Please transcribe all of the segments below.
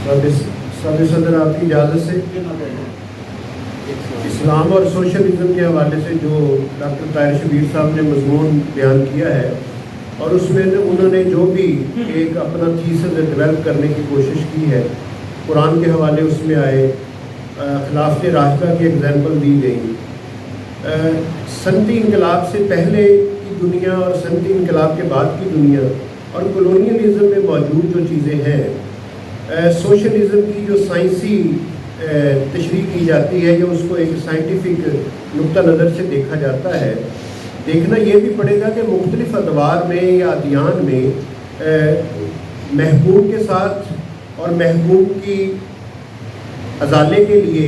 سابق صدر آپ کی اجازت سے اسلام اور سوشلزم کے حوالے سے جو ڈاکٹر طاہر شبیر صاحب نے مضمون بیان کیا ہے اور اس میں انہوں نے جو بھی ایک اپنا تھیسس ڈیولپ کرنے کی کوشش کی ہے، قرآن کے حوالے اس میں آئے، خلافت راشدہ کی ایگزامپل دی گئی، صنعتی انقلاب سے پہلے کی دنیا اور صنعتی انقلاب کے بعد کی دنیا اور کولونیلزم میں موجود جو چیزیں ہیں، سوشلزم کی جو سائنسی تشریح کی جاتی ہے یا اس کو ایک سائنٹیفک نقطہ نظر سے دیکھا جاتا ہے، دیکھنا یہ بھی پڑے گا کہ مختلف ادوار میں یا ادیان میں محبوب کے ساتھ اور محبوب کی ازالے کے لیے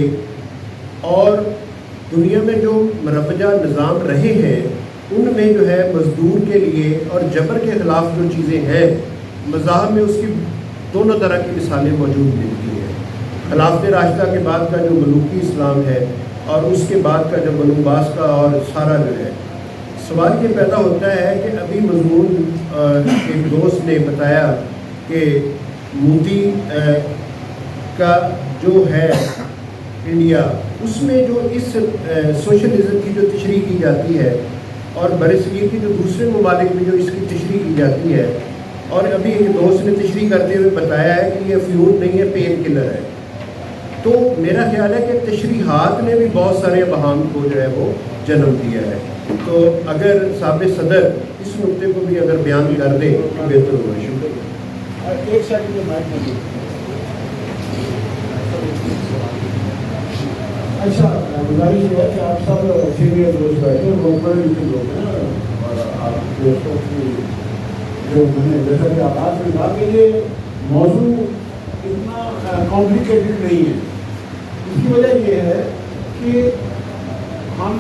اور دنیا میں جو مروجہ نظام رہے ہیں ان میں جو ہے مزدور کے لیے اور جبر کے خلاف جو چیزیں ہیں، مذاہب میں اس کی دونوں طرح کی مثالیں موجود ملتی ہیں۔ خلافت راشدہ کے بعد کا جو ملوکی اسلام ہے اور اس کے بعد کا جو بنو عباس کا اور سارا جو ہے، سوال یہ پیدا ہوتا ہے کہ ابھی مضمون ایک دوست نے بتایا کہ مودی کا جو ہے انڈیا، اس میں جو اس سوشلزم کی جو تشریح کی جاتی ہے اور برصغیر کی جو دوسرے ممالک میں جو اس کی تشریح کی جاتی ہے، اور ابھی ایک دوست نے تشریح کرتے ہوئے بتایا ہے کہ یہ فیول نہیں ہے، پین کلر ہے، تو میرا خیال ہے کہ تشریحات نے بھی بہت سارے ابہام کو جو ہے وہ جنم دیا ہے۔ تو اگر سابق صدر اس نقطے کو بھی اگر بیان کر دیں تو بہتر ہوگا۔ شکریہ۔ ایک سیکنڈ میں مائک میں دوں۔ اچھا، گزارش یہ ہے کہ آپ سب سینئر دوست بیٹھے ہیں، بڑے لکھے لوگ ہیں، اور آپ دوستوں کی جو میں نے جیسا کہ آغاز میں کہا کہ یہ موضوع اتنا کمپلیکیٹڈ نہیں ہے۔ اس کی وجہ یہ ہے کہ ہم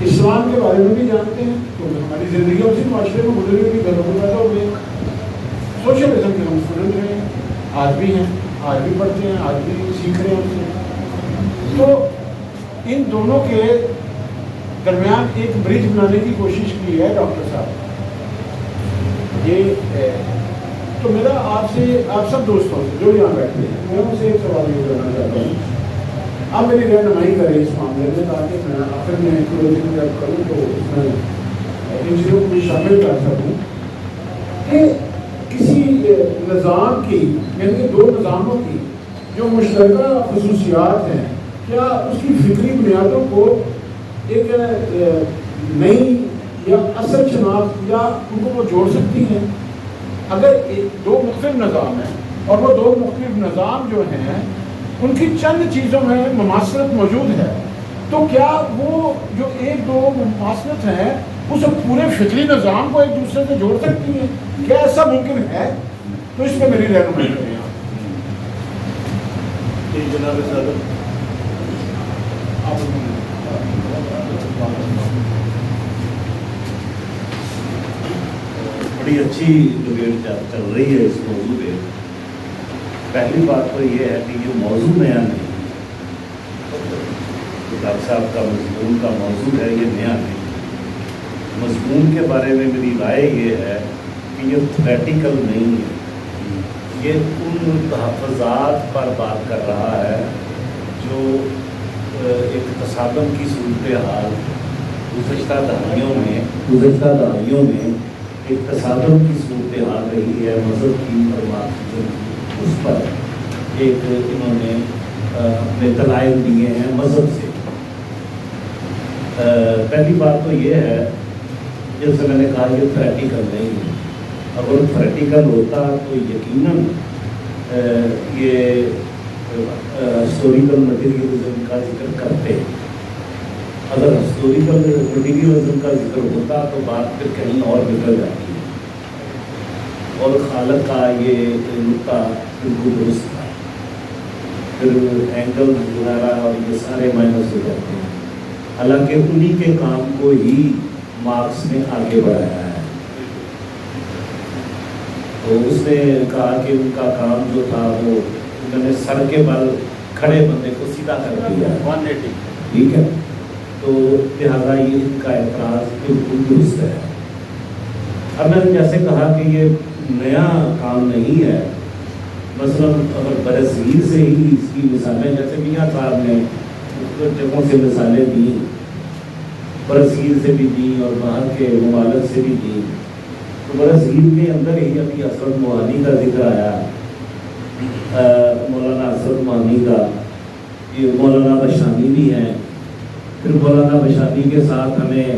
اسلام کے بارے میں بھی جانتے ہیں، تو ہماری زندگیوں سے معاشرے میں گزرے بھی گھروں میں پیدا ہوئے، سوشلزم کے ہم اسٹوڈنٹ رہے ہیں، آج بھی ہیں، آج بھی پڑھتے ہیں، آج بھی سیکھ رہے ہیں ان سے۔ تو ان دونوں کے درمیان ایک برج بنانے کی کوشش کی ہے ڈاکٹر صاحب۔ یہ تو میرا آپ سے، آپ سب دوستوں سے جو یہاں بیٹھے ہیں، میں ان سے ایک سوال یہ کرنا چاہتا ہوں، آپ میری رہنمائی کریں اس معاملے میں تاکہ میں آخر میں کلوزنگ جب کروں تو اس میں ان چیزوں کو بھی شامل کر سکوں کہ کسی نظام کی، یعنی دو نظاموں کی جو مشترکہ خصوصیات ہیں، کیا اس کی فکری بنیادوں کو ایک نئی یا اصل شناخت یا ان کو وہ جوڑ سکتی ہیں؟ اگر دو مختلف نظام ہیں اور وہ دو مختلف نظام جو ہیں ان کی چند چیزوں میں مماثلت موجود ہے، تو کیا وہ جو ایک دو مماثلت ہیں اس پورے فکری نظام کو ایک دوسرے سے جوڑ سکتی ہیں؟ کیا ایسا ممکن ہے؟ تو اس پہ میری رہنمائی کریں آپ۔ جناب صدر، بڑی اچھی ڈبیٹ چل رہی ہے اس موضوع پہ۔ پہلی بات تو یہ ہے کہ یہ موضوع نیا نہیں، ڈاکٹر صاحب کا مضمون کا موضوع ہے، یہ نیا نہیں۔ مضمون کے بارے میں میری رائے یہ ہے کہ یہ تھریٹیکل نہیں ہے، یہ ان تحفظات پر بات کر رہا ہے جو ایک تصادم کی صورتحال گزشتہ دہائیوں میں ایک تصادم کی صورتحال رہی ہے مذہب کی اور مارکسزم کی، اس پر ایک انہوں نے اپنے دلائل دیے ہیں مذہب سے۔ پہلی بات تو یہ ہے، جیسے میں نے کہا یہ تھریٹیکل نہیں ہے، اگر تھریٹیکل ہوتا تو یقیناً یہ ہسٹوریکل مٹیریلزم کا ذکر کرتے۔ اگر ہسٹوریکل مٹیریلزم کا ذکر ہوتا تو بات پھر کہیں اور نکل جاتی ہے، اور خالق کا یہ نقطہ بالکل درست تھا، پھر اینگل وغیرہ اور یہ سارے مائنس ہو جاتے ہیں۔ حالانکہ انہی کے کام کو ہی مارکس نے آگے بڑھایا ہے، تو اس نے کہا کہ ان کا کام جو تھا وہ انہوں نے سر کے بل کھڑے بندے کو سیدھا کر دیا 180، ٹھیک ہے، تو لہٰذا یہ ان کا اعتراض بالکل درست ہے۔ اب میں نے جیسے کہا کہ یہ نیا کام نہیں ہے، مثلاً اگر برصغیر سے ہی اس کی مثالیں جیسے میاں صاحب نے جگہوں سے مثالیں دی، برصغیر سے بھی دی اور باہر کے ممالک سے بھی دی، تو برصغیر کے اندر ہی ابھی حضرت موہانی کا ذکر آیا، مولانا حضرت موہانی کا، یہ مولانا بشانی بھی ہیں، پھر مولانا بشانی کے ساتھ ہمیں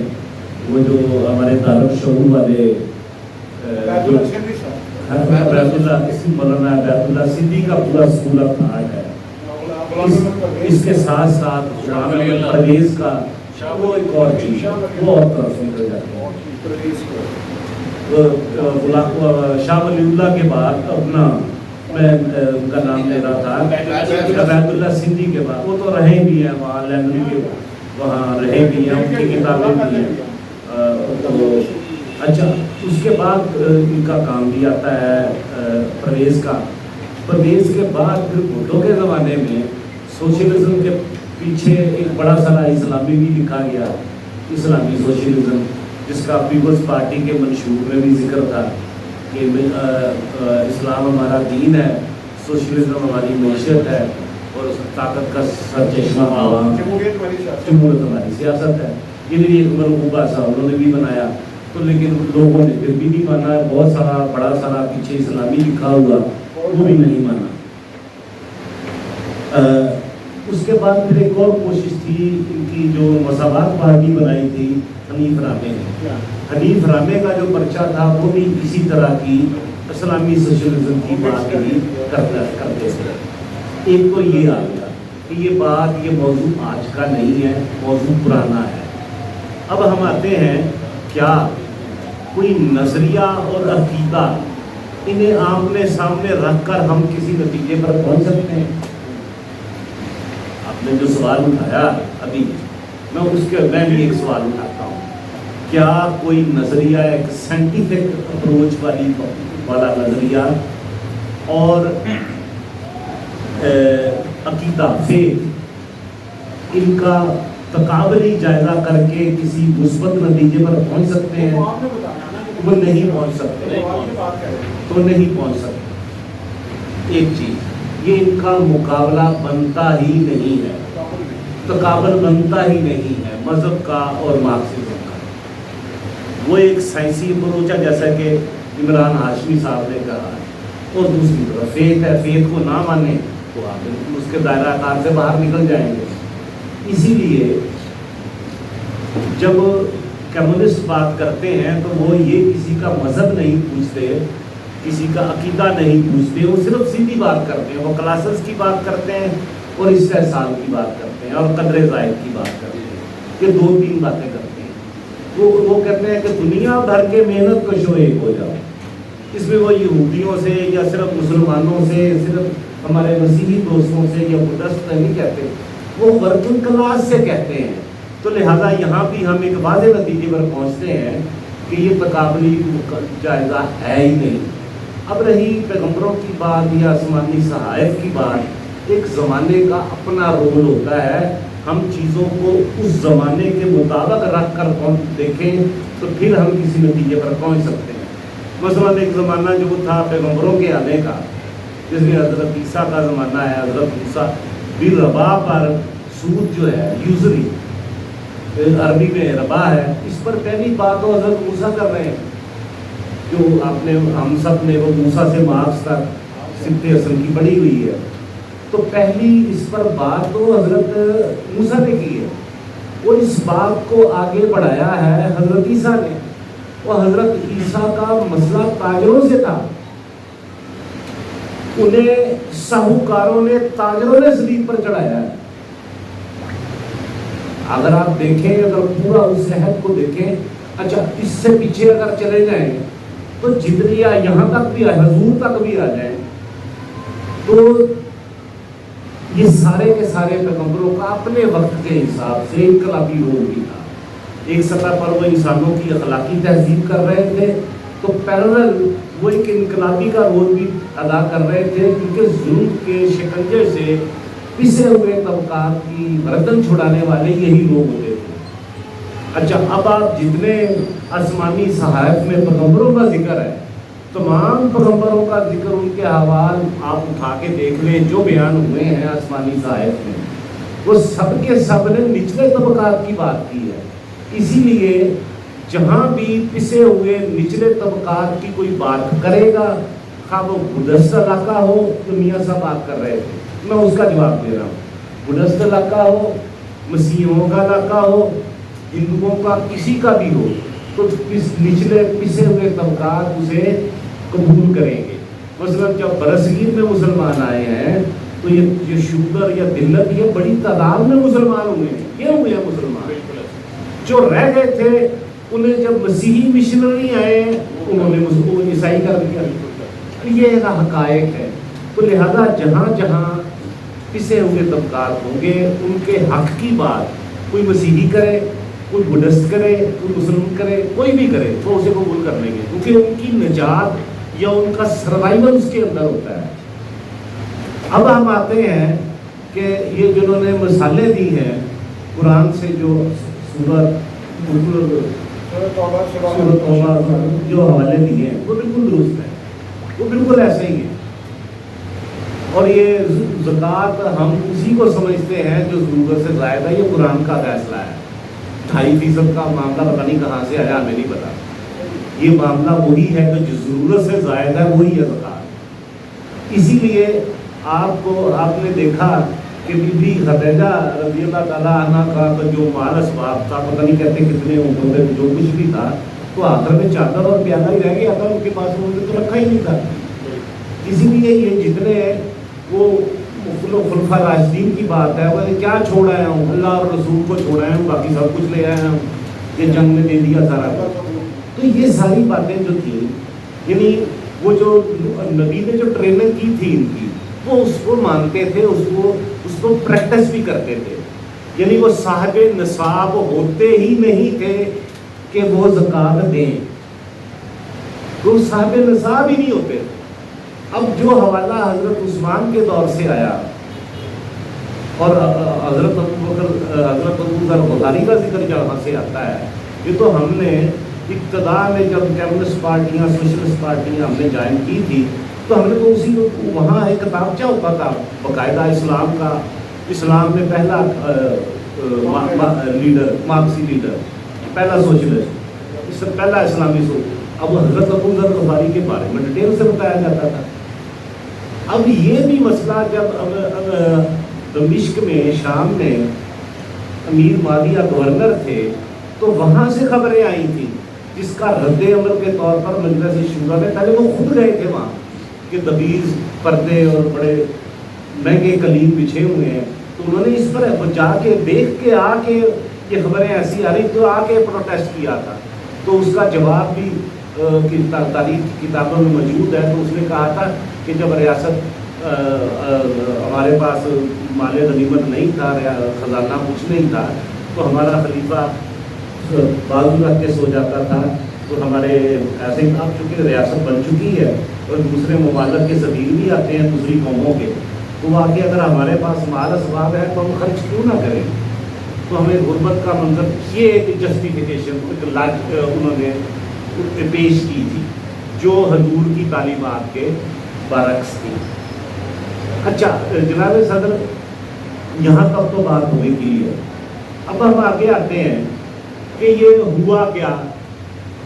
وہ جو ہمارے دارالشعور والے بیت اللہ مولانا بیت اللہ سندھی کا پورا اسکول آف آرٹ ہے، اس کے ساتھ ساتھ پرویز کا وہ ایک اور چیز وہ اور طرف سے نکل جاتے ہیں۔ شاہ ولی اللہ کے بعد اپنا میں ان کا نام لے رہا تھا بیت اللہ سندھی کے بعد، وہ تو رہے بھی ہیں وہاں لینگویج کے وہاں رہے بھی ہیں، ان کی کتابیں بھی ہیں۔ اچھا اس کے بعد ان کا کام بھی آتا ہے پرویز کا، پرویز کے بعد پھر بھٹو کے زمانے میں سوشلزم کے پیچھے ایک بڑا سارا اسلامی بھی لکھا گیا، اسلامی سوشلزم، جس کا پیپلز پارٹی کے منشور میں بھی ذکر تھا کہ اسلام ہمارا دین ہے، سوشلزم ہماری معیشت ہے اور طاقت کا سرچشمہ عوام، جمہوریت ہماری سیاست ہے۔ یہ بھی ایک منصوبہ سا انہوں نے بھی بنایا، تو لیکن لوگوں نے پھر بھی نہیں مانا، بہت سارا بڑا سارا پیچھے اسلامی لکھا ہوا وہ بھی نہیں مانا۔ اس کے بعد پھر ایک اور کوشش تھی ان کی جو مساوات پارٹی بنائی تھی حنیف رامے نے، حنیف رامے کا جو پرچہ تھا وہ بھی اسی طرح کی اسلامی سوشلزم کی بات ہی کرتے تھے۔ ایک تو یہ آ گیا کہ یہ بات یہ موضوع آج کا نہیں ہے، موضوع پرانا ہے۔ اب ہم آتے ہیں کیا کوئی نظریہ اور عقیدہ انہیں آمنے سامنے رکھ کر ہم کسی نتیجے پر پہنچ سکتے ہیں؟ آپ نے جو سوال اٹھایا ابھی میں بھی ایک سوال اٹھاتا ہوں، کیا کوئی نظریہ ایک سائنٹیفک اپروچ والا نظریہ اور عقیدہ فیتھ ان کا تقابلی جائزہ کر کے کسی مثبت نتیجے پر پہنچ سکتے ہیں؟ وہ نہیں پہنچ سکتے، تو نہیں پہنچ سکتے۔ ایک چیز یہ ان کا مقابلہ بنتا ہی نہیں ہے، تقابل بنتا ہی نہیں ہے مذہب کا اور مارکسزم کا۔ وہ ایک سائنسی اپروچ ہے جیسا کہ عمران ہاشمی صاحب نے کہا، اور دوسری طرف فیتھ ہے، فیتھ کو نہ مانے تو آپ بالکل اس کے دائرہ کار سے باہر نکل جائیں گے۔ اسی لیے جب کمیونسٹ بات کرتے ہیں تو وہ یہ کسی کا مذہب نہیں پوچھتے، کسی کا عقیدہ نہیں پوچھتے، وہ صرف سیدھی بات کرتے ہیں، وہ کلاسز کی بات کرتے ہیں اور استحصال کی بات کرتے ہیں اور قدر زائد کی بات کرتے ہیں، یہ دو تین باتیں کرتے ہیں۔ وہ کہتے ہیں کہ دنیا بھر کے محنت کشوں ایک ہو جاؤ، اس میں وہ یہودیوں سے یا صرف مسلمانوں سے، صرف ہمارے مسیحی دوستوں سے یا بدھسٹ نہیں کہتے، وہ ورکنگ کلاس سے کہتے ہیں۔ تو لہٰذا یہاں بھی ہم ایک واضح نتیجے پر پہنچتے ہیں کہ یہ تقابلی جائزہ ہے ہی نہیں۔ اب رہی پیغمبروں کی بات یا آسمانی صحائف کی بات، ایک زمانے کا اپنا رول ہوتا ہے، ہم چیزوں کو اس زمانے کے مطابق رکھ کر دیکھیں تو پھر ہم کسی نتیجے پر پہنچ سکتے ہیں۔ مثلاً ایک زمانہ جو تھا پیغمبروں کے آنے کا، جس میں حضرت عیسیٰ کا زمانہ ہے، حضرت عیسیٰ بالربا پر سود جو ہے یوزری عربی میں ربا ہے، اس پر پہلی بات تو حضرت موسیٰ کر رہے ہیں، جو آپ نے ہم سب نے وہ موسیٰ سے مارکس تک سبت حسن کی پڑھی ہوئی ہے، تو پہلی اس پر بات تو حضرت موسیٰ نے کی ہے، اور اس بات کو آگے بڑھایا ہے حضرت عیسیٰ نے۔ اور حضرت عیسیٰ کا مسئلہ تاجروں سے تھا، انہیں ساہوکاروں نے تاجروں نے صلیب پر چڑھایا ہے۔ اگر آپ دیکھیں، اگر پورا اس عہد کو دیکھیں، اچھا اس سے پیچھے اگر چلے جائیں تو جتنی یہاں تک بھی حضور تک بھی آ جائیں تو یہ سارے کے سارے پیغمبروں کا اپنے وقت کے حساب سے انقلابی رول بھی تھا۔ ایک سطح پر وہ انسانوں کی اخلاقی تہذیب کر رہے تھے، تو پیرلل وہ ایک انقلابی کا رول بھی ادا کر رہے تھے، کیونکہ ظلم کے شکنجے سے پسے ہوئے طبقات کی گردن چھڑانے والے یہی لوگ ہوتے تھے۔ اچھا اب آپ جتنے آسمانی صحائف میں پیغمبروں کا ذکر ہے، تمام پیغمبروں کا ذکر، ان کے احوال آپ اٹھا کے دیکھ لیں جو بیان ہوئے ہیں آسمانی صحائف میں، وہ سب کے سب نے نچلے طبقات کی بات کی ہے. اسی لیے جہاں بھی پسے ہوئے نچلے طبقات کی کوئی بات کرے گا، خواہ وہ بدست علاقہ ہو، تو میاں صاحب بات کر رہے تھے، میں اس کا جواب دے رہا ہوں، بدست علاقہ ہو، مسیحیوں کا علاقہ ہو، ہندوؤں کا، کسی کا بھی ہو، تو نچلے پسے ہوئے طبقات اسے قبول کریں گے. مثلا جب برصغیر میں مسلمان آئے ہیں تو یہ شوگر یا دلت یہ بڑی تعداد میں مسلمان ہوئے ہیں، یہ ہوئے ہیں مسلمان. جو رہ گئے تھے انہیں جب مسیحی مشنری آئے انہوں نے عیسائی کر دیا. یہ حقائق ہے. تو لہذا جہاں جہاں پسے ہوئے طبقات ہوں گے ان کے حق کی بات کوئی مسیحی کرے، کوئی بدھسٹ کرے، کوئی مسلم کرے، کوئی بھی کرے تو اسے قبول کر لیں گے، کیونکہ ان کی نجات یا ان کا سروائیول اس کے اندر ہوتا ہے. اب ہم آتے ہیں کہ یہ جنہوں نے مثالیں دی ہیں قرآن سے، جو سورت جو حوالے دیے ہیں وہ بالکل درست ہیں، وہ بالکل ایسے ہی ہیں. اور یہ زکوٰۃ ہم اسی کو سمجھتے ہیں جو ضرورت سے زائد ہے. یہ قرآن کا فیصلہ ہے. 2.5% کا معاملہ پتہ نہیں کہاں سے آیا، ہمیں نہیں پتا. یہ معاملہ وہی ہے کہ جو ضرورت سے زائد ہے وہی ہے زکوٰۃ. اسی لیے آپ نے دیکھا کہ بی بی خدیجہ رضی اللہ تعالیٰ عنہ کا جو مال اسباب تھا، پتہ نہیں کہتے کتنے اونٹوں پہ جو کچھ بھی تھا، تو آخر میں چادر اور پیالہ ہی رہ گیا تھا ان کے پاس، انہوں نے تو رکھا ہی نہیں تھا. اسی لیے یہ جتنے ہیں وہ خلفاء راشدین کی بات ہے، وہ کیا چھوڑ آیا ہوں، اللہ اور رسول کو چھوڑ آیا ہوں، باقی سب کچھ لے آیا ہوں، یہ جنگ میں دے دیا سارا. تو یہ ساری باتیں جو تھیں، یعنی وہ جو نبی نے جو ٹریننگ کی تھی ان کی، وہ اس کو مانتے تھے، اس کو پریکٹس بھی کرتے تھے. یعنی وہ صاحب نصاب ہوتے ہی نہیں تھے کہ وہ زکوٰۃ دیں، وہ صاحب نصاب ہی نہیں ہوتے. اب جو حوالہ حضرت عثمان کے دور سے آیا اور حضرت ابو ذر غفاری کا ذکر جہاں سے آتا ہے، یہ تو ہم نے ابتدا میں جب کمیونسٹ پارٹیاں، سوشلسٹ پارٹیاں ہم نے جوائن کی تھی، تو ہم نے تو اسی وہاں ایک کتابچہ ہوتا تھا باقاعدہ اسلام کا. اسلام میں پہلا لیڈر مارکسی لیڈر، پہلا سوشلسٹ، اس سے پہلا اسلامی سوچ. اب حضرت ابو ذر غفاری کے بارے میں ڈیٹیل سے بتایا جاتا تھا. اب یہ بھی مسئلہ جب دمشق میں، شام میں امیر معاویہ گورنر تھے، تو وہاں سے خبریں آئی تھیں جس کا رد عمل کے طور پر مجلس شورا میں، پہلے وہ خود گئے تھے وہاں کہ دبیز پردے اور بڑے مہنگے قلیم بچھے ہوئے ہیں، تو انہوں نے اس پر جا کے دیکھ کے آ کے یہ خبریں ایسی آ رہی تو آ کے پروٹیسٹ کیا تھا. تو اس کا جواب بھی تاریخ کی کتابوں میں موجود ہے. تو اس نے کہا تھا کہ جب ریاست ہمارے پاس مال غنیمت نہیں تھا، خزانہ کچھ نہیں تھا، تو ہمارا خلیفہ بازو رکھ کے سو جاتا تھا. تو ہمارے ایسے ہی آپ چونکہ ریاست بن چکی ہے اور دوسرے ممالک کے سفیر بھی آتے ہیں دوسری قوموں کے، تو وہ آگے اگر ہمارے پاس مال اسباب ہے تو ہم خرچ کیوں نہ کریں. تو ہمیں غربت کا منظر، یہ ایک جسٹیفیکیشن انہوں نے پیش کی تھی جو حضور کی تعلیمات کے برعکس تھی. اچھا جناب صدر، یہاں تک تو بات ہوئی کی ہے. اب ہم آگے آتے ہیں کہ یہ ہوا کیا.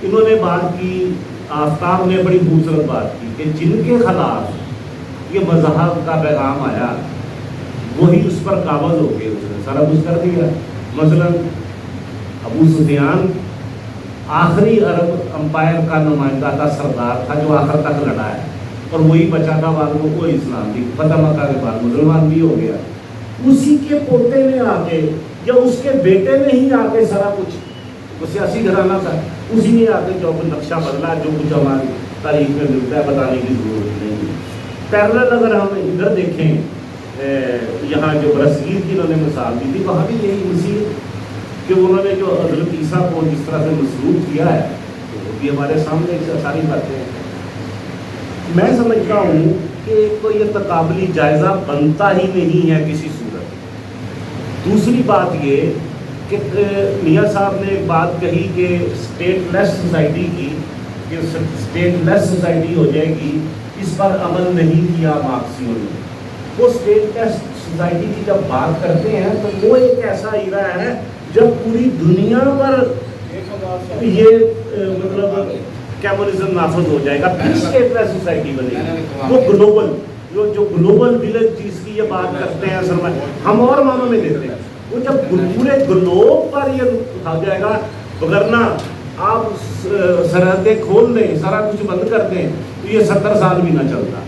انہوں نے بات کی، آفتاب نے بڑی خوبصورت بات کی کہ جن کے خلاف یہ مذہب کا پیغام آیا وہی اس پر قابض ہو گئے، اس نے سارا کچھ کر دیا. مثلا ابو سفیان آخری عرب امپائر کا نمائندہ تھا، سردار تھا، جو آخر تک لڑا ہے، اور وہی بچا تھا والوں کو اسلام بھی فتح مکہ کے بعد مسلمان بھی ہو گیا. اسی کے پوتے نے آ کے یا اس کے بیٹے نے ہی آ کے سارا کچھ، وہ سیاسی گھرانہ تھا، اسی نے آ کے جو نقشہ بدلا جو کچھ ہماری تاریخ میں ملتا ہے بتانے کی ضرورت نہیں. پیرلل اگر ہم ادھر دیکھیں، یہاں جو برصغیر کی انہوں نے مثال دی تھی، وہاں بھی یہی مسیح کہ انہوں نے جو حضرت عیسیٰ کو جس طرح سے مسلوب کیا ہے، تو وہ بھی ہمارے سامنے ساری باتیں ہیں. میں سمجھتا ہوں کہ تو یہ تقابلی جائزہ بنتا ہی نہیں ہے کسی صورت. دوسری بات یہ کہ میاں صاحب نے ایک بات کہی کہ اسٹیٹ لیس سوسائٹی کی، کہ اسٹیٹ لیس سوسائٹی ہو جائے گی، اس پر عمل نہیں کیا مارکسیوں نے. وہ اسٹیٹ لیس سوسائٹی کی جب بات کرتے ہیں تو وہ ایک ایسا ایرا ہے جب پوری دنیا پر یہ مطلب کیمونزم نافذ ہو جائے گا، پھر اسٹیٹ لیس سوسائٹی بنے گی. وہ گلوبل جو گلوبل ولیج جس کی یہ بات کرتے ہیں اصل میں ہم اور معنوں میں لیتے ہیں، وہ جب پورے گلوب پر یہ آ جائے گا. وگرنہ آپ سرحدیں کھول دیں، سارا کچھ بند کر دیں تو یہ 70 سال بھی نہ چلتا.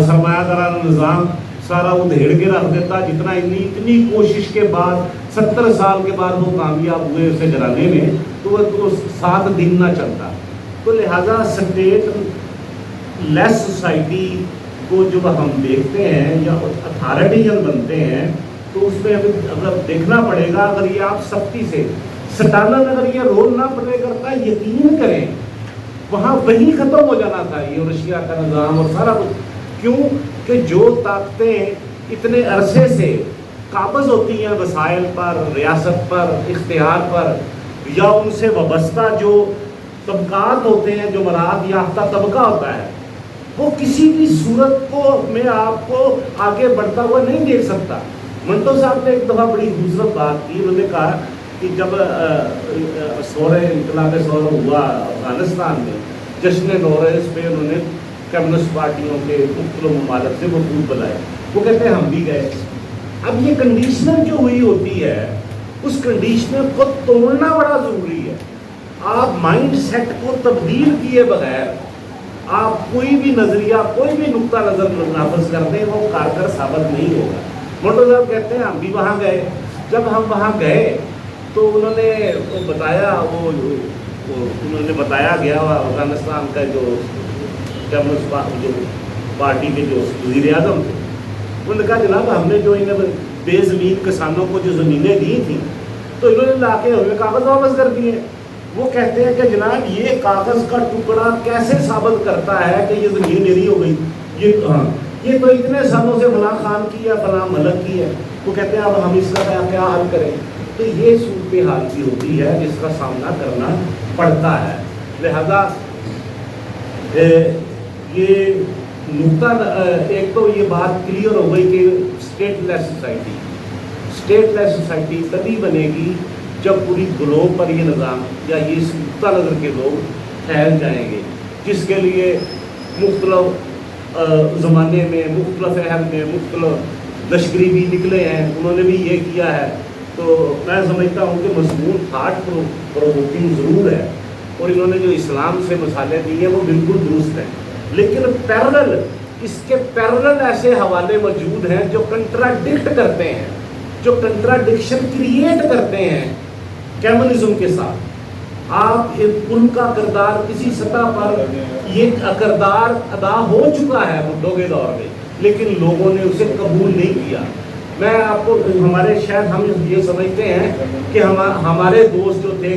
سرمایہ دارانہ نظام سارا ادھیڑ کے رکھ دیتا، جتنا اتنی کوشش کے بعد 70 سال کے بعد وہ کامیاب ہوئے اسے گرانے میں، تو وہ 7 دن نہ چلتا. تو لہذا اسٹیٹ لیس سوسائٹی کو جب ہم دیکھتے ہیں یا اتھارٹیزن بنتے ہیں تو اس میں ہمیں دیکھنا پڑے گا. اگر یہ آپ سختی سے سٹالن اگر یہ رول نہ پلے کرتا، یقین کریں وہاں وہیں ختم ہو جانا تھا یہ رشیا کا نظام اور سارا کچھ. کیوں کہ جو طاقتیں اتنے عرصے سے قابض ہوتی ہیں وسائل پر، ریاست پر، اختیار پر، یا ان سے وابستہ جو طبقات ہوتے ہیں، جو مراد یافتہ طبقہ ہوتا ہے، وہ کسی بھی صورت کو میں آپ کو آگے بڑھتا ہوا نہیں دیکھ سکتا. منٹو صاحب نے ایک دفعہ بڑی خوبصورت بات کی. انہوں نے کہا کہ جب انقلاب سورہ ہوا افغانستان میں، جشن نوروز پہ انہوں نے کمیونسٹ پارٹیوں کے مختلف ممالک سے وفود بلائے. وہ کہتے ہیں ہم بھی گئے. اب یہ کنڈیشنر جو ہوئی ہوتی ہے، اس کنڈیشنر کو توڑنا بڑا ضروری ہے. آپ مائنڈ سیٹ کو تبدیل کیے بغیر آپ کوئی بھی نظریہ، کوئی بھی نقطہ نظر نافذ کر دیں، وہ کارگر ثابت نہیں ہوگا. منٹو صاحب کہتے ہیں ہم بھی وہاں گئے. جب ہم وہاں گئے تو انہوں نے بتایا، انہوں نے بتایا گیا افغانستان کا جو پارٹی کے جو وزیر اعظم تھے، انہوں نے کہا جناب ہم نے جو انہیں بے زمین کسانوں کو جو زمینیں دی تھیں تو انہوں نے لا کے ہمیں کاغذ واپس کر دیے. وہ کہتے ہیں کہ جناب یہ کاغذ کا ٹکڑا کیسے ثابت کرتا ہے کہ یہ زمین میری ہو گئی؟ یہ تو اتنے سالوں سے فلاں خان کی ہے، فلاں ملک کی ہے. وہ کہتے ہیں اب ہم اس کا کیا حل کریں؟ تو یہ صورتحال بھی ہوتی ہے جس کا سامنا کرنا پڑتا ہے. لہذا یہ نقطہ ایک تو یہ بات کلیئر ہو گئی کہ اسٹیٹ لیس سوسائٹی تبھی بنے گی جب پوری گلوب پر یہ نظام یا یہ نقطہ نظر کے لوگ پھیل جائیں گے، جس کے لیے مختلف زمانے میں، مختلف عہد میں مختلف لشکری بھی نکلے ہیں، انہوں نے بھی یہ کیا ہے. تو میں سمجھتا ہوں کہ مضمون تھاٹ پرووکنگ ضرور ہے، اور انہوں نے جو اسلام سے مسالے دیے ہیں وہ بالکل درست ہیں. لیکن اس کے پیرلل ایسے حوالے موجود ہیں جو کنٹراڈکٹ کرتے ہیں، جو کنٹراڈکشن کریٹ کرتے ہیں کمیونزم کے ساتھ. آپ ان کا کردار کسی سطح پر یہ کردار ادا ہو چکا ہے بھٹو کے دور میں، لیکن لوگوں نے اسے قبول نہیں کیا. میں آپ کو ہمارے شاید ہم یہ سمجھتے ہیں کہ ہمارے دوست جو تھے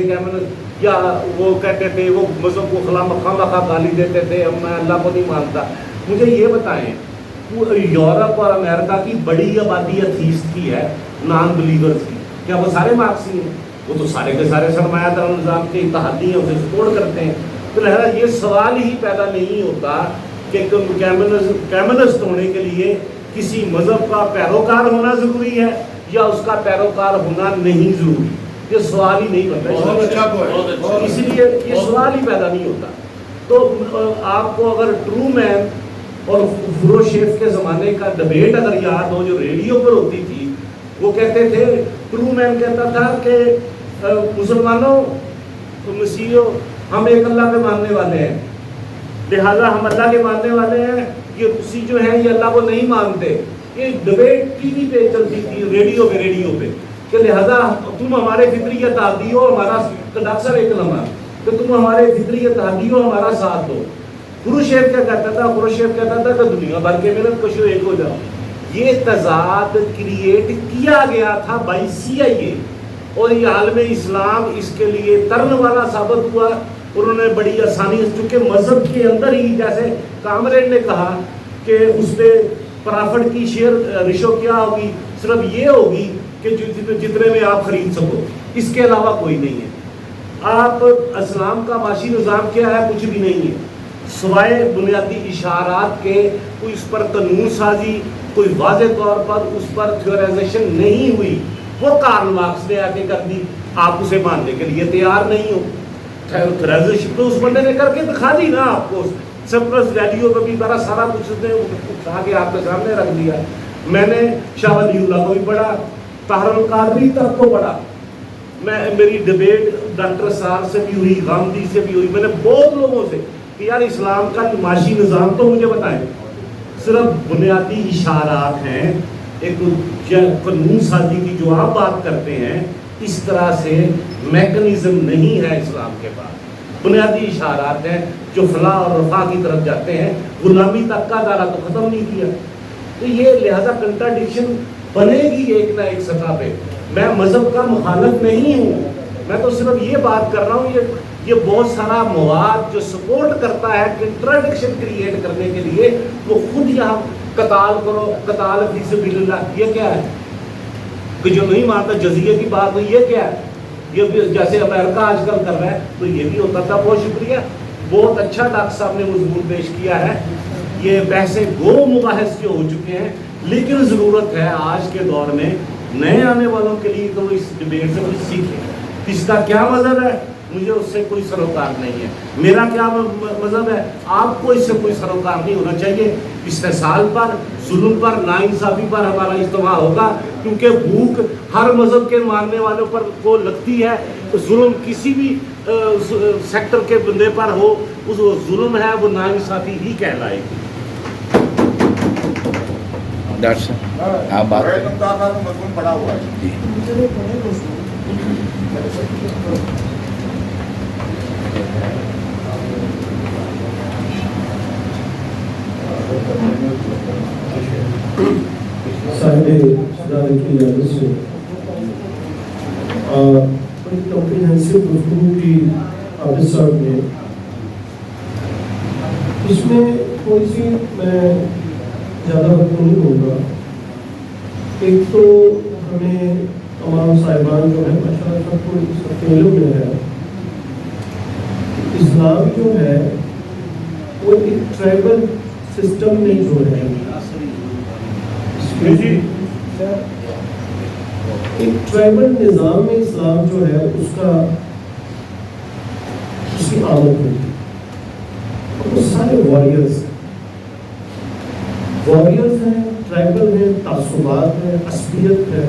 یا وہ کہتے تھے وہ مذہب کو خواہ گالی دیتے تھے، میں اللہ کو نہیں مانتا. مجھے یہ بتائیں یورپ اور امریکہ کی بڑی آبادی ایتھیسٹ کی ہے، نان بلیورز کی، کیا وہ سارے مارکسی ہیں؟ وہ تو سارے کے سارے سرمایہ دار نظام کے اتحادی ہیں، اسے سپورٹ کرتے ہیں. تو لہذا یہ سوال ہی پیدا نہیں ہوتا کہ کمیونسٹ ہونے کے لیے کسی مذہب کا پیروکار ہونا ضروری ہے یا اس کا پیروکار ہونا نہیں ضروری. یہ سوال ہی نہیں بنتا، اسی لیے یہ سوال ہی پیدا نہیں ہوتا. تو آپ کو اگر ٹرو مین اور خروشیف کے زمانے کا ڈبیٹ اگر یاد ہو جو ریڈیو پر ہوتی تھی، وہ کہتے تھے، ٹرو مین کہتا تھا کہ مسلمانوں، مسیحیوں، ہم ایک اللہ کے ماننے والے ہیں، لہذا ہم اللہ کے ماننے والے ہیں، یہ مسیح جو ہیں یہ اللہ کو نہیں مانتے. یہ ڈبیٹ ٹی وی پہ چلتی تھی، ریڈیو پہ کہ لہذا تم ہمارے فطری اتحادی ہو، ہمارا اکثر ایک لمحہ کہ تم ہمارے فطری اتحادی ہو، ہمارا ساتھ دو. خروشیف کیا کہتا تھا؟ خروشیف کہتا تھا کہ دنیا بھر کے ملت کشو ایک ہو جاؤ. یہ تضاد کریٹ کیا گیا تھا بائی CIA، اور یہ عالم اسلام اس کے لیے ترن والا ثابت ہوا. انہوں نے بڑی آسانی، چونکہ مذہب کے اندر ہی، جیسے کامریڈ نے کہا کہ اس پہ پرافٹ کی شیئر ریشو کیا ہوگی، صرف یہ ہوگی کہ جتنے میں آپ خرید سکو، اس کے علاوہ کوئی نہیں ہے. آپ اسلام کا معاشی نظام کیا ہے؟ کچھ بھی نہیں ہے، سوائے بنیادی اشارات کے کوئی اس پر قانون سازی، کوئی واضح طور پر اس پر تھیورائزیشن نہیں ہوئی، وہ کارل مارکس نے آ کے کر دی، آپ اسے ماننے کے لیے تیار نہیں ہو۔ تھیورائزیشن تو اس بندے نے کر کے دکھا دی نا آپ کو، سرپلس ویلیو میں بھی بڑا سارا کچھ اس نے اٹھا کے آپ کے سامنے رکھ دیا۔ میں نے شاہ ولی اللہ کو بھی پڑھا، طاہر القادری تک کو پڑھا، میری ڈبیٹ ڈاکٹر صاحب سے بھی ہوئی، گاندھی سے بھی ہوئی، میں نے بہت لوگوں سے کہ یار اسلام کا معاشی نظام تو مجھے بتائیں، صرف بنیادی اشارات ہیں، ایک قانون سازی کی جو آپ بات کرتے ہیں اس طرح سے میکنزم نہیں ہے اسلام کے پاس، بنیادی اشارات ہیں جو فلاح اور رفاہ کی طرف جاتے ہیں، غلامی تک کا دائرہ تو ختم نہیں کیا۔ تو یہ لہذا کنٹراڈکشن بنے گی ایک نہ ایک سطح پہ۔ میں مذہب کا مخالف نہیں ہوں، میں تو صرف یہ بات کر رہا ہوں، یہ بہت سارا مواد جو سپورٹ کرتا ہے کنٹراڈکشن کریٹ کرنے کے لیے، وہ خود یہاں قتال کرو، قتال فی سبیل اللہ، یہ کیا ہے کہ جو نہیں مانتا جزیے کی بات نہیں، یہ کیا ہے؟ یہ بھی جیسے امریکہ آج کل کر رہا ہے تو یہ بھی ہوتا تھا۔ بہت شکریہ، بہت اچھا ڈاکٹر صاحب نے مضمون پیش کیا ہے۔ یہ بحثیں گو مباحث جو ہو چکے ہیں، لیکن ضرورت ہے آج کے دور میں نئے آنے والوں کے لیے تو اس ڈبیٹ سے کچھ سیکھیں۔ اس کا کیا مذہب ہے؟ مجھے اس سے کوئی سروکار نہیں ہے۔ میرا کیا مذہب ہے؟ آپ کو اس سے کوئی سروکار نہیں ہونا چاہیے۔ استحصال پر، ظلم پر، ناانصافی پر ہمارا اجتماع ہوگا، کیونکہ بھوک ہر مذہب کے ماننے والوں پر کو لگتی ہے۔ ظلم کسی بھی سیکٹر کے بندے پر ہو، اس ظلم ہے، وہ ناانصافی ہی کہلائے گی۔ ڈاکٹر صاحب آپ بات مضمون پڑا ہوا ہے جی صاحب صدارت کی اجازت سے بڑی کمپریہنسو گفتگو کی عابد صاحب نے، اس میں تھوڑی سی میں زیادہ وقت نہیں ہوگا۔ ایک تو ہمیں تمام صاحبان جو ہے ماشاءاللہ سب کو اس کے علم میں ہے، اسلام جو ہے وہ ایک ٹرائبل سسٹم میں جو ہے ایک ٹرائبل نظام میں اسلام جو ہے اس کی آمد ہوئی، اور وہ سارے وارئرز ہیں، ٹرائبل ہیں، تعصبات ہیں، عصبیت ہے،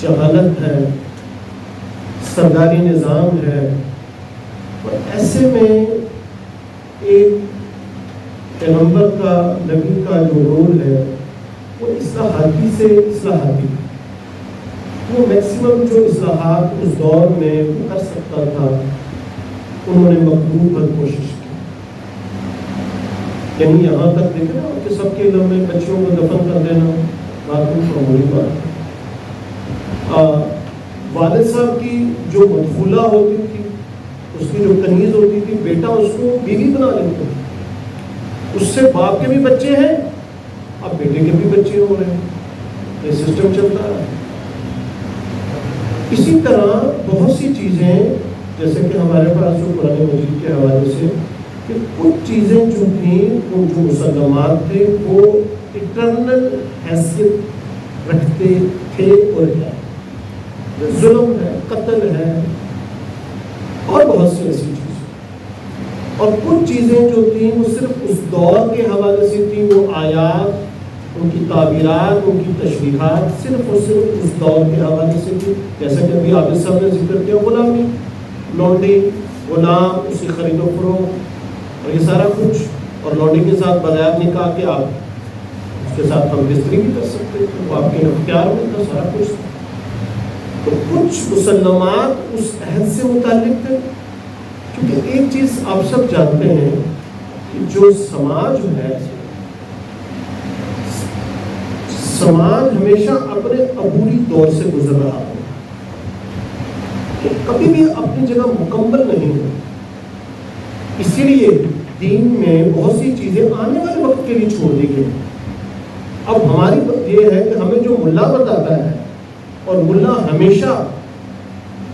جہالت ہے، سرداری نظام ہے، اور ایسے میں ایک پیغمبر کا، نبی کا جو رول ہے وہ اصلاحاتی سے اصلاحاتی، وہ میکسیمم جو اصلاحات اس دور میں وہ کر سکتا تھا انہوں نے مقبول پر کوشش کی۔ یعنی یہاں تک دیکھیں نا کہ سب کے علم میں بچیوں کو دفن کر دینا بات معمولی بات ہے۔ والد صاحب کی جو مدخولہ ہوتی تھی، اس کی جو تمیز ہوتی تھی، بیٹا اس کو بیوی بنا لیتے تھے، اس سے باپ کے بھی بچے ہیں، اب بیٹے کے بھی بچے ہو رہے ہیں، یہ سسٹم چلتا ہے۔ اسی طرح بہت سی چیزیں جیسے کہ ہمارے پاس جو قرآن مجید کے حوالے سے کہ کچھ چیزیں جو تھیں، وہ جو مسلمات تھے وہ اٹرنل حیثیت رکھتے تھے اور ہیں، ظلم ہے، قتل ہے اور بہت سی ایسی چیزیں، اور کچھ چیزیں جو تھیں وہ صرف اس دور کے حوالے سے تھیں، وہ آیات، ان کی تعبیرات، ان کی تشریحات صرف اور صرف اس دور کے حوالے سے تھی۔ جیسا کہ ابھی عابد صاحب نے ذکر کیا، غلامی، لونڈی، غلام، اس کی خرید و فروخت اور یہ سارا کچھ، اور لونڈی کے ساتھ بغیر نکاح کے آپ اس کے ساتھ ہم بستری بھی کر سکتے تھے، وہ آپ کے اختیار میں تھا سارا کچھ۔ تو کچھ مسلمات اس عہد سے متعلق تھے، کیونکہ ایک چیز آپ سب جانتے ہیں کہ جو سماج ہے، سماج ہمیشہ اپنے عبوری دور سے گزر رہا ہے، کبھی بھی اپنی جگہ مکمل نہیں ہے۔ اسی لیے دین میں بہت سی چیزیں آنے والے وقت کے لیے چھوڑ دی گئی۔ اب ہماری بات یہ ہے کہ ہمیں جو ملا بتاتا ہے، اور ملا ہمیشہ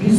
20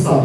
7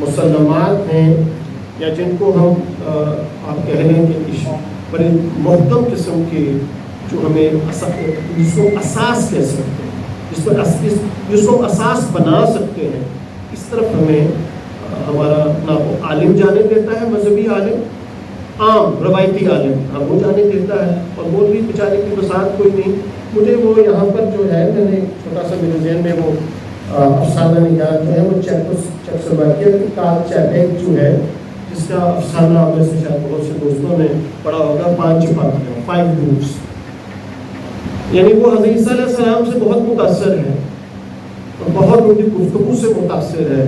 مسلمات ہیں یا جن کو ہم آپ کہہ رہے ہیں کہ بڑے محکم قسم کے جو ہمیں جس کو اساس کہہ سکتے ہیں، جس کو اساس بنا سکتے ہیں، اس طرف ہمیں ہمارا نہ وہ عالم جانے دیتا ہے، مذہبی عالم، عام روایتی عالم ہم وہ جانے دیتا ہے، اور وہ بھی بیچارے کی وسعت کوئی نہیں. مجھے وہ یہاں پر جو ہے میں نے چھوٹا سا میرے ذہن میں وہ افسانہ نگار جو ہے وہ چیکوسلوواکیا کی کارل چاپیک جو ہے، جس کا افسانہ آپ میں سے شاید بہت سے دوستوں نے پڑھا ہوگا، 5 چپاتیاں، 5 گروپس. یعنی وہ حضرت عیسیٰ علیہ السلام سے بہت متاثر ہے اور بہت ان کی گفتگو سے متاثر ہے،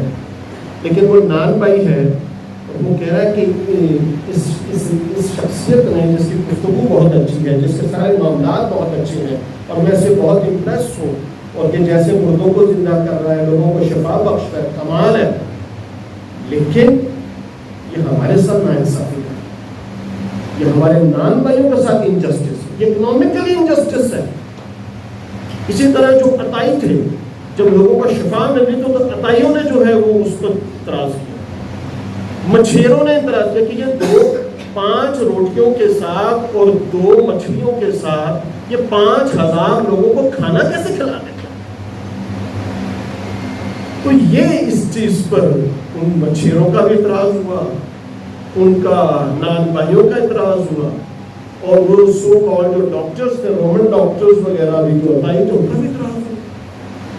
لیکن وہ نان بائی ہے، اور وہ کہہ رہا ہے کہ اس شخصیت نے جس کی گفتگو بہت اچھی ہے، جس کے سارے معاملات بہت اچھے ہیں، اور میں سے بہت امپریس ہوں، اور کہ جیسے مردوں کو زندہ کر رہا ہے، لوگوں کو شفا بخش رہا ہے، کمال ہے، لیکن یہ ہمارے ساتھ ناانصافی ہے، یہ ہمارے نان بھائیوں کے ساتھ انجسٹس ہے، یہ اکنامکلی انجسٹس ہے. اسی طرح جو عطائی تھے، جب لوگوں کو شفا ملی تو عطائیوں نے جو ہے وہ اس پر اعتراض کیا، مچھیروں نے اعتراض کیا کہ یہ 5 روٹیوں کے ساتھ اور 2 مچھلیوں کے ساتھ یہ 5000 لوگوں کو کھانا کیسے کھلا دے. تو یہ اس چیز پر ان مچھیروں کا بھی اعتراض ہوا، ان کا نان بھائیوں کا اعتراض ہوا، اور وہ سو کال جو ڈاکٹرز تھے، رومن ڈاکٹرز وغیرہ بھی جو بھائی تھے، ان کا بھی اعتراض ہوا.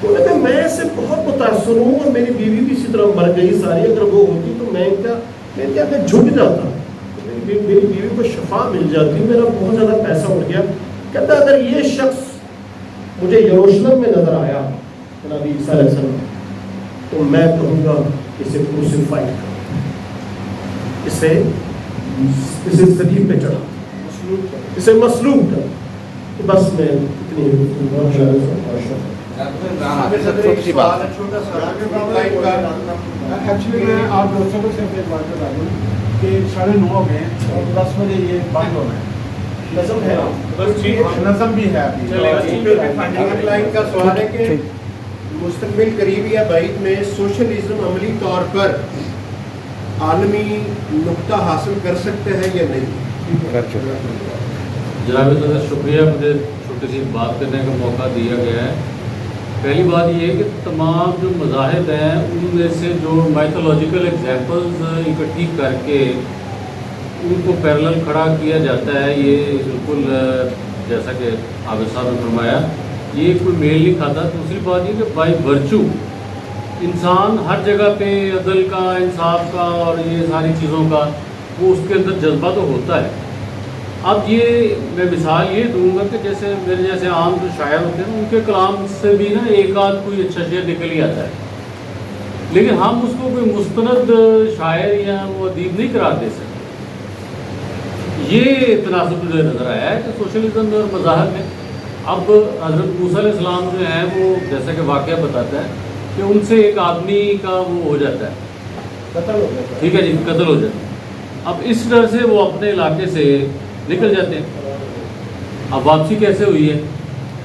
تو نے کہا میں اسے بہت متاثر ہوں، اور میری بیوی بھی اسی طرح مر گئی ساری، اگر وہ ہوتی تو میں جھک جاتا، میری بیوی کو شفا مل جاتی، میرا بہت زیادہ پیسہ اٹھ گیا. کہتا اگر یہ شخص مجھے یروشلم میں نظر آیا نبی عیسیٰ علیہ السلام، تو میں کہوں گا اسے کروسیفائی کر، اسے صلیب پہ چڑھا، اسے مصلوب کر. تو بس میں اتنی ایکچولی میں آپ دوستوں کو صرف ایک بات بتا دوں کہ 9:30 ہو گئے ہیں اور 10 بجے یہ بند ہونا ہے. نظم ہے، نظم بھی ہے. لائن کا سوال ہے کہ مستقبل قریب یا بعید میں سوشلزم عملی طور پر عالمی نقطہ حاصل کر سکتے ہیں یا نہیں؟ جناب صدر شکریہ، مجھے چھوٹی سی بات کرنے کا موقع دیا گیا ہے. پہلی بات یہ ہے کہ تمام جو مذاہب ہیں ان میں سے جو میتھولوجیکل ایگزامپلز اکٹھی کر کے ان کو پیرلل کھڑا کیا جاتا ہے، یہ بالکل جیسا کہ عابد صاحب نے فرمایا یہ کوئی میل نہیں کھاتا. دوسری بات یہ کہ بائی ورچو انسان ہر جگہ پہ عدل کا، انصاف کا اور یہ ساری چیزوں کا وہ اس کے اندر جذبہ تو ہوتا ہے. اب یہ میں مثال یہ دوں گا کہ جیسے میرے جیسے عام جو شاعر ہوتے ہیں ان کے کلام سے بھی نا ایک آدھ کوئی اچھا شعر نکل ہی آتا ہے، لیکن ہم اس کو کوئی مستند شاعر یا وہ ادیب نہیں قرار دے سکتے. یہ تناسب مجھے نظر آیا ہے کہ سوشلزم اور مذاہب میں اب حضرت موسیٰ علیہ السلام جو ہیں وہ جیسا کہ واقعہ بتاتا ہے کہ ان سے ایک آدمی کا وہ ہو جاتا ہے، قتل ہو گیا. ٹھیک ہے جی، قتل ہو جاتا ہے. اب اس ڈر سے وہ اپنے علاقے سے نکل جاتے ہیں. اب واپسی کیسے ہوئی ہے؟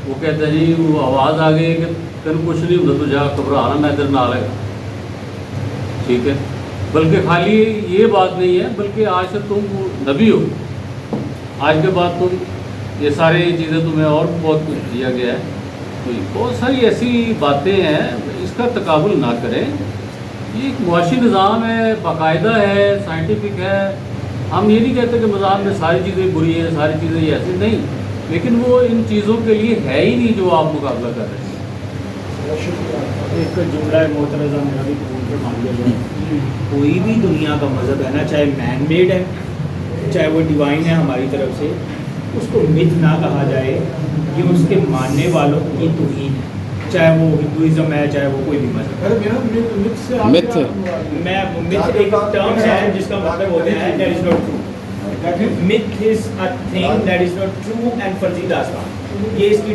وہ کہتا ہے جی وہ آواز آ گئی کہ تین کچھ نہیں ہوتا تو جا گھبرانا، میں ادھر نہ لگا. ٹھیک ہے، بلکہ خالی یہ بات نہیں ہے، بلکہ آج سے تم نبی ہو، آج کے بعد تم یہ ساری چیزیں تمہیں اور بہت کچھ دیا گیا ہے. تو بہت ساری ایسی باتیں ہیں، اس کا تقابل نہ کریں. یہ ایک معاشی نظام ہے، باقاعدہ ہے، سائنٹیفک ہے. ہم یہ نہیں کہتے کہ مذہب میں ساری چیزیں بری ہیں، ساری چیزیں یہ ایسی نہیں، لیکن وہ ان چیزوں کے لیے ہے ہی نہیں جو آپ مقابلہ کر رہے ہیں. ایک جملہ معترضہ میرا بھی قبول کے مان لیا، کوئی بھی دنیا کا مذہب ہے نا، چاہے مین میڈ ہے چاہے وہ ڈیوائن ہے ہماری طرف سے، اس کو متھ نہ کہا جائے، یہ اس کے ماننے والوں کی توہین ہے. چاہے وہ ہندوازم ہے چاہے وہ کوئی بھی مذہب. متھ میں متھ ایک ٹرم ہے جس کا مطلب ہوتا ہے that is not true. Myth is a thing that is not true and فرضی داستان. یہ اس کی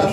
10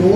2